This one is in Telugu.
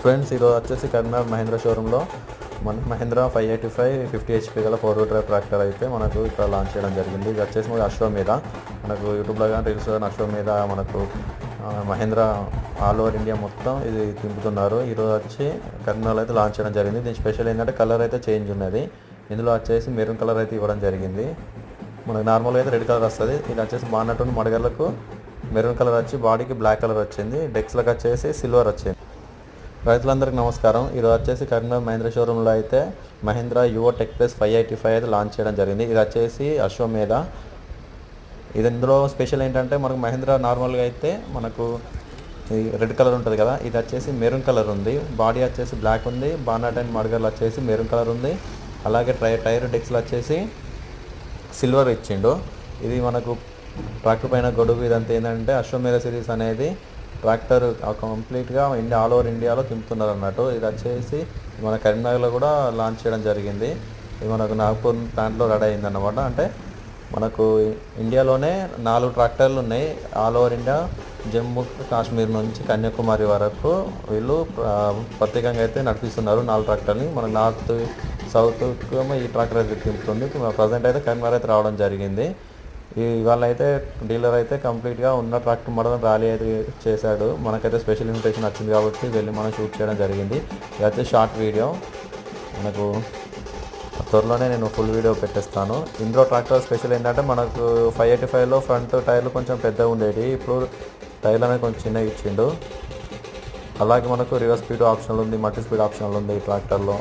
ఫ్రెండ్స్, ఈరోజు వచ్చేసి కరీంనగర్ మహేంద్ర షోరూంలో మన మహేంద్ర 585 50 HP గల 4-wheel drive ట్రాక్టర్ అయితే మనకు ఇక్కడ లాంచ్ చేయడం జరిగింది. ఇది వచ్చేసి మనకు అశ్వమేధ, మనకు యూట్యూబ్లో కానీ రీల్స్ కానీ అశ్వమేధ మనకు మహేంద్ర ఆల్ ఓవర్ ఇండియా మొత్తం ఇది తింపుతున్నారు. ఈరోజు వచ్చి కరీంనగర్లో అయితే లాంచ్ చేయడం జరిగింది. దీని స్పెషల్ ఏంటంటే కలర్ అయితే చేంజ్ ఉన్నది. ఇందులో వచ్చేసి మెరూన్ కలర్ అయితే ఇవ్వడం జరిగింది. మనకు నార్మల్గా అయితే రెడ్ కలర్ వస్తుంది. ఇది వచ్చేసి బాగున్నట్టు మడగలకు మెరూన్ కలర్ వచ్చి బాడీకి బ్లాక్ కలర్ వచ్చింది. డెక్స్లకు వచ్చేసి సిల్వర్ వచ్చింది. రైతులందరికీ నమస్కారం. ఈరోజు వచ్చేసి కరీంనగర్ మహేంద్ర షోరూంలో అయితే మహేంద్ర యువో టెక్ ప్లస్ 585 అయితే లాంచ్ చేయడం జరిగింది. ఇది వచ్చేసి అశ్వమేధ. ఇది ఇందులో స్పెషల్ ఏంటంటే మనకు మహేంద్ర నార్మల్గా అయితే మనకు రెడ్ కలర్ ఉంటుంది కదా, ఇది వచ్చేసి మెరూన్ కలర్ ఉంది. బాడీ వచ్చేసి బ్లాక్ ఉంది. బానట్ అండ్ మడగర్లు వచ్చేసి మెరూన్ కలర్ ఉంది. అలాగే టైర్ డెక్స్లు వచ్చేసి సిల్వర్ ఇచ్చిండు. ఇది మనకు ట్రాక్టర్ పైన గొడుగు ఇదంతా ఏంటంటే అశ్వమేధ సిరీస్ అనేది ట్రాక్టర్ కంప్లీట్గా ఆల్ ఓవర్ ఇండియాలో తింపుతున్నారు అన్నట్టు. ఇది వచ్చేసి మన కరీంనగర్లో కూడా లాంచ్ చేయడం జరిగింది. ఇది మనకు నాగపూర్ ప్లాంట్లో రెడీ అయింది అన్నమాట. అంటే మనకు ఇండియాలోనే 4 ట్రాక్టర్లు ఉన్నాయి. All over India Jammu Kashmir నుంచి కన్యాకుమారి వరకు వీళ్ళు ప్రత్యేకంగా అయితే నడిపిస్తున్నారు 4 ట్రాక్టర్ని. మన నార్త్ సౌత్ ఈ ట్రాక్టర్ అయితే తింపుతుంది. ప్రజెంట్ అయితే కరీంనగర్ అయితే రావడం జరిగింది. ఇవాళ అయితే డీలర్ అయితే కంప్లీట్గా ఉన్న ట్రాక్టర్ మోడల్ ర్యాలీ అయితే చేశాడు. మనకైతే స్పెషల్ ఇన్విటేషన్ వచ్చింది కాబట్టి వెళ్ళి మనం షూట్ చేయడం జరిగింది. ఇదైతే షార్ట్ వీడియో, మనకు త్వరలోనే నేను ఫుల్ వీడియో పెట్టేస్తాను. ఇందులో ట్రాక్టర్ స్పెషల్ ఏంటంటే మనకు 585లో ఫ్రంట్ టైర్లు కొంచెం పెద్దగా ఉండేవి, ఇప్పుడు టైర్లు అనేది కొంచెం చిన్నగా ఇచ్చిండు. అలాగే మనకు రివర్స్ స్పీడ్ ఆప్షనల్ ఉంది, మల్టీ స్పీడ్ ఆప్షనల్ ఉంది ఈ ట్రాక్టర్లో.